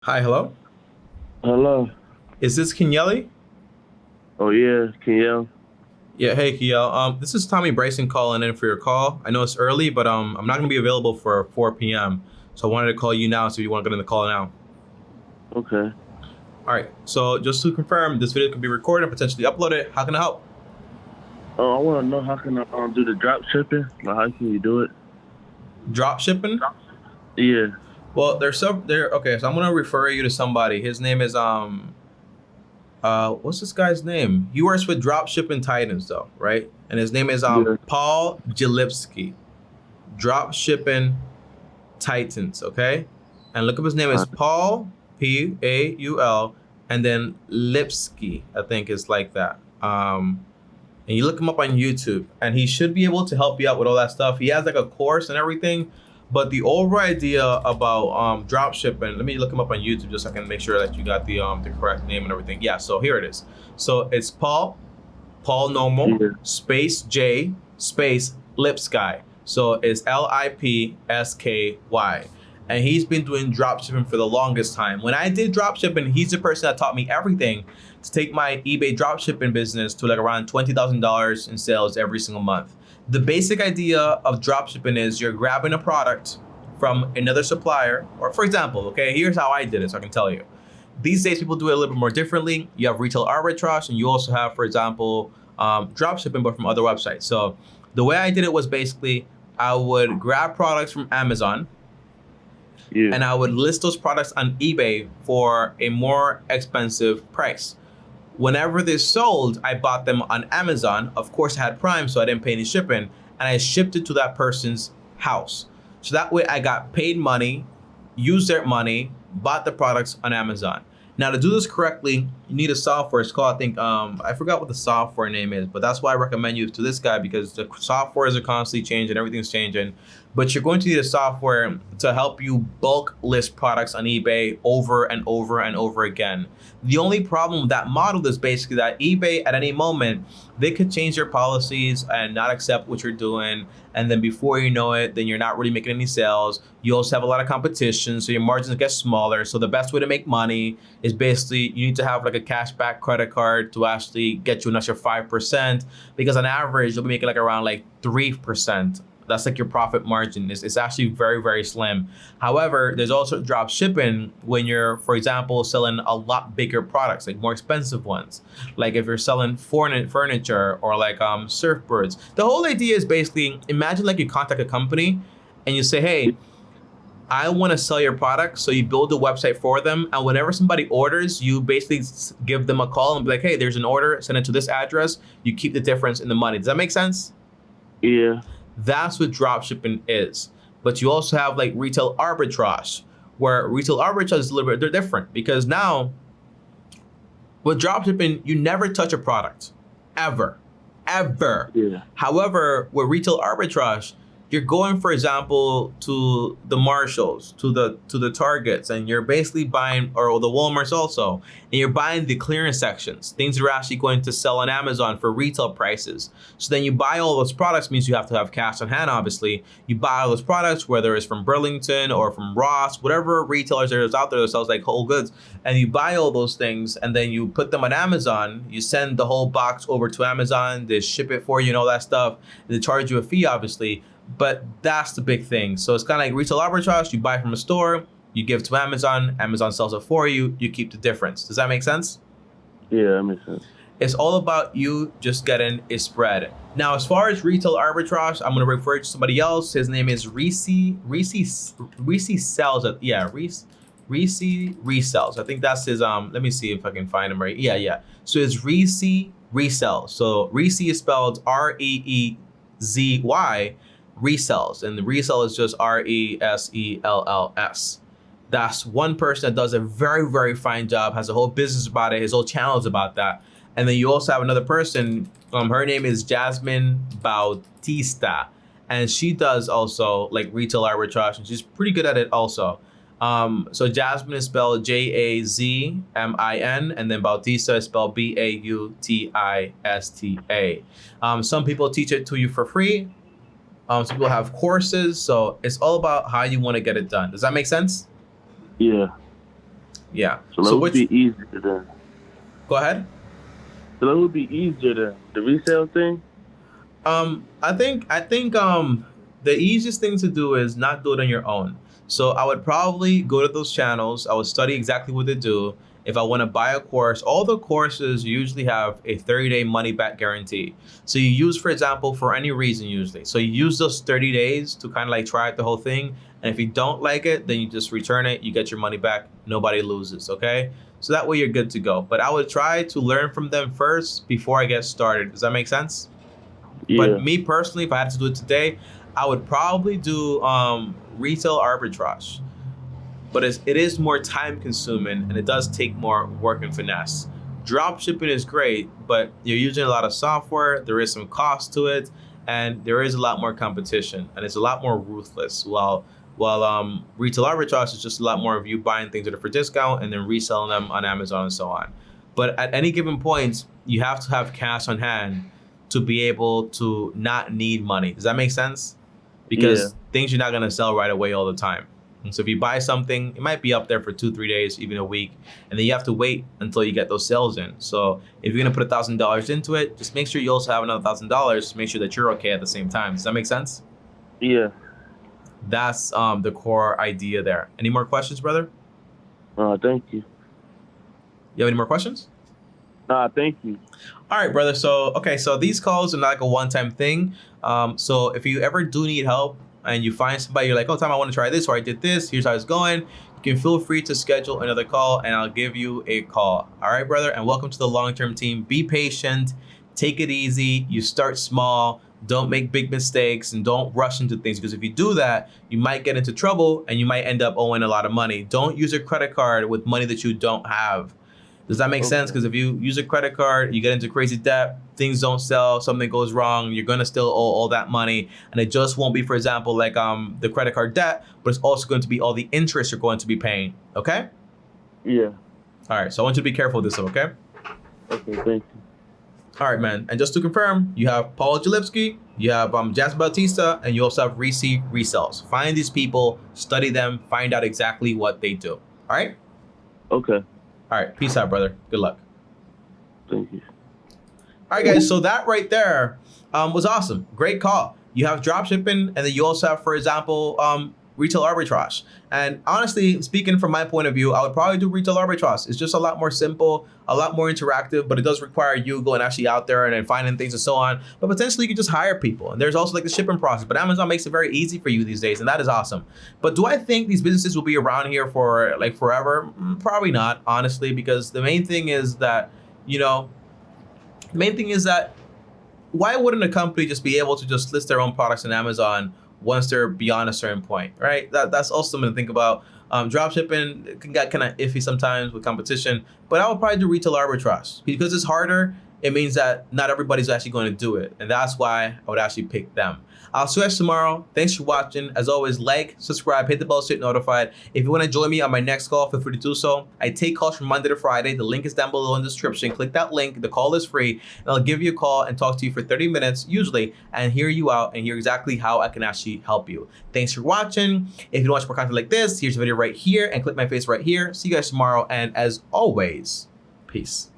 Hi, hello. Hello. Is this Kenyelli? Oh yeah, can you? Yeah, hey Kiel. This is Tommy Bryson calling in for your call. I know it's early, but I'm not gonna be available for 4 p.m. So I wanted to call you now, so you want to get in the call now. Okay. All right. So just to confirm, this video can be recorded and potentially uploaded. How can I help? Oh, I want to know how can I do the drop shipping? Like, how can you do it? Drop shipping? Yeah. Well, there's some there. Okay, so I'm gonna refer you to somebody. His name is what's this guy's name? He works with Drop Shipping Titans though, right? And his name is Yeah. Paul Jalipsky. Drop Shipping Titans, okay? And look up his name is Uh, Paul Paul, and then Lipsky, I think is like that. And you look him up on YouTube, and he should be able to help you out with all that stuff. He has like a course and everything. But the overall idea about drop shipping, let me look him up on YouTube just so I can make sure that you got the correct name and everything. Yeah, so here it is. So it's Paul Normal, yeah. space J, space Lipsky. So it's Lipsky. And he's been doing dropshipping for the longest time. When I did dropshipping, he's the person that taught me everything to take my eBay dropshipping business to like around $20,000 in sales every single month. The basic idea of dropshipping is you're grabbing a product from another supplier, or for example, okay, here's how I did it, so I can tell you. These days, people do it a little bit more differently. You have retail arbitrage, and you also have, for example, drop shipping, but from other websites. So the way I did it was basically I would grab products from Amazon Yeah. and I would list those products on eBay for a more expensive price. Whenever they sold, I bought them on Amazon. Of course, I had Prime, so I didn't pay any shipping, and I shipped it to that person's house. So that way, I got paid money, used their money, bought the products on Amazon. Now, to do this correctly, you need a software. It's called, I think, I forgot what the software name is, but that's why I recommend you to this guy because the softwares are constantly changing, everything's changing. But you're going to need a software to help you bulk list products on eBay over and over and over again. The only problem with that model is basically that eBay at any moment, they could change their policies and not accept what you're doing. And then before you know it, then you're not really making any sales. You also have a lot of competition, so your margins get smaller. So the best way to make money is basically you need to have like a cashback credit card to actually get you an extra 5%, because on average, you'll be making like around like 3%. That's like your profit margin. It's actually very, very slim. However, there's also drop shipping when you're, for example, selling a lot bigger products, like more expensive ones. Like if you're selling foreign furniture or like surfboards. The whole idea is basically imagine like you contact a company and you say, hey, I want to sell your product. So you build a website for them. And whenever somebody orders, you basically give them a call and be like, hey, there's an order, send it to this address. You keep the difference in the money. Does that make sense? Yeah. That's what dropshipping is. But you also have like retail arbitrage, where retail arbitrage is a little bit they're different because now with dropshipping, you never touch a product. Ever. Ever. Yeah. However, with retail arbitrage, you're going, for example, to the Marshalls, to the Targets, and you're basically buying, or the Walmarts also, and you're buying the clearance sections, things that are actually going to sell on Amazon for retail prices. So then you buy all those products, means you have to have cash on hand, obviously. You buy all those products, whether it's from Burlington or from Ross, whatever retailers there is out there that sells like whole goods, and you buy all those things, and then you put them on Amazon. You send the whole box over to Amazon, they ship it for you and all that stuff, and they charge you a fee, obviously. But that's the big thing. So it's kind of like retail arbitrage. You buy from a store, you give to Amazon, Amazon sells it for you, you keep the difference. Does that make sense? Yeah, that makes sense. It's all about you just getting a spread. Now, as far as retail arbitrage, I'm going to refer to somebody else. His name is Reese sells it. Yeah, Reese resells. I think that's his, let me see if I can find him right. Yeah. So it's Reese resells. So Reese is spelled Reezy, resells, and the resell is just Resells. That's one person that does a very, very fine job, has a whole business about it, his whole channel is about that. And then you also have another person, her name is Jasmine Bautista, and she does also like retail arbitrage, and she's pretty good at it also. So Jasmine is spelled Jazmin, and then Bautista is spelled Bautista. Some people teach it to you for free. Some people have courses, so it's all about how you want to get it done. Does that make sense? Yeah. Yeah. So that would be easier than. Go ahead. So that would be easier than the resale thing. I think the easiest thing to do is not do it on your own. So I would probably go to those channels. I would study exactly what they do. If I want to buy a course, all the courses usually have a 30-day money back guarantee. So you use, for example, for any reason usually. So you use those 30 days to kind of like try out the whole thing. And if you don't like it, then you just return it. You get your money back. Nobody loses, okay? So that way you're good to go. But I would try to learn from them first before I get started. Does that make sense? Yeah. But me personally, if I had to do it today, I would probably do retail arbitrage. But it is more time consuming and it does take more work and finesse. Drop shipping is great, but you're using a lot of software. There is some cost to it, and there is a lot more competition, and it's a lot more ruthless. While retail arbitrage is just a lot more of you buying things at a for discount and then reselling them on Amazon and so on. But at any given point, you have to have cash on hand to be able to not need money. Does that make sense? Because things you're not gonna sell right away all the time. And so if you buy something, it might be up there for 2-3 days, even a week, and then you have to wait until you get those sales in. So if you're gonna put $1,000 into it, just make sure you also have another $1,000 to make sure that you're okay at the same time. Does that make sense? Yeah. That's the core idea there. Any more questions, brother? Thank you. You have any more questions? Thank you. All right, brother. So these calls are not like a one-time thing. So if you ever do need help and you find somebody, you're like, oh, Tom, I want to try this, or I did this, here's how it's going, you can feel free to schedule another call and I'll give you a call. All right, brother. And welcome to the long-term team. Be patient, take it easy. You start small, don't make big mistakes, and don't rush into things, because if you do that, you might get into trouble and you might end up owing a lot of money. Don't use a credit card with money that you don't have. Does that make sense? Because if you use a credit card, you get into crazy debt, things don't sell, something goes wrong, you're gonna still owe all that money. And it just won't be, for example, like the credit card debt, but it's also going to be all the interest you're going to be paying, okay? Yeah. All right, so I want you to be careful with this, okay? Okay, thank you. All right, man. And just to confirm, you have Paul Jalipsky, you have Jasmine Bautista, and you also have Reese Resells. Find these people, study them, find out exactly what they do, all right? Okay. All right, peace out, brother. Good luck. Thank you. All right, guys, so that right there was awesome. Great call. You have dropshipping, and then you also have, for example, retail arbitrage. And honestly, speaking from my point of view, I would probably do retail arbitrage. It's just a lot more simple, a lot more interactive, but it does require you going actually out there and then finding things and so on. But potentially you can just hire people. And there's also like the shipping process, but Amazon makes it very easy for you these days, and that is awesome. But do I think these businesses will be around here for like forever? Probably not, honestly, because the main thing is that, why wouldn't a company just be able to just list their own products on Amazon once they're beyond a certain point, right? That's also something to think about. Dropshipping can get kind of iffy sometimes with competition, but I would probably do retail arbitrage because it's harder. It means that not everybody's actually going to do it, and that's why I would actually pick them. I'll see you guys tomorrow. Thanks for watching. As always, like, subscribe, hit the bell so you're notified. If you want to join me on my next call, feel free to do so. I take calls from Monday to Friday. The link is down below in the description. Click that link. The call is free, and I'll give you a call and talk to you for 30 minutes, usually, and hear you out and hear exactly how I can actually help you. Thanks for watching. If you want to watch more content like this, here's a video right here, and click my face right here. See you guys tomorrow, and as always, peace.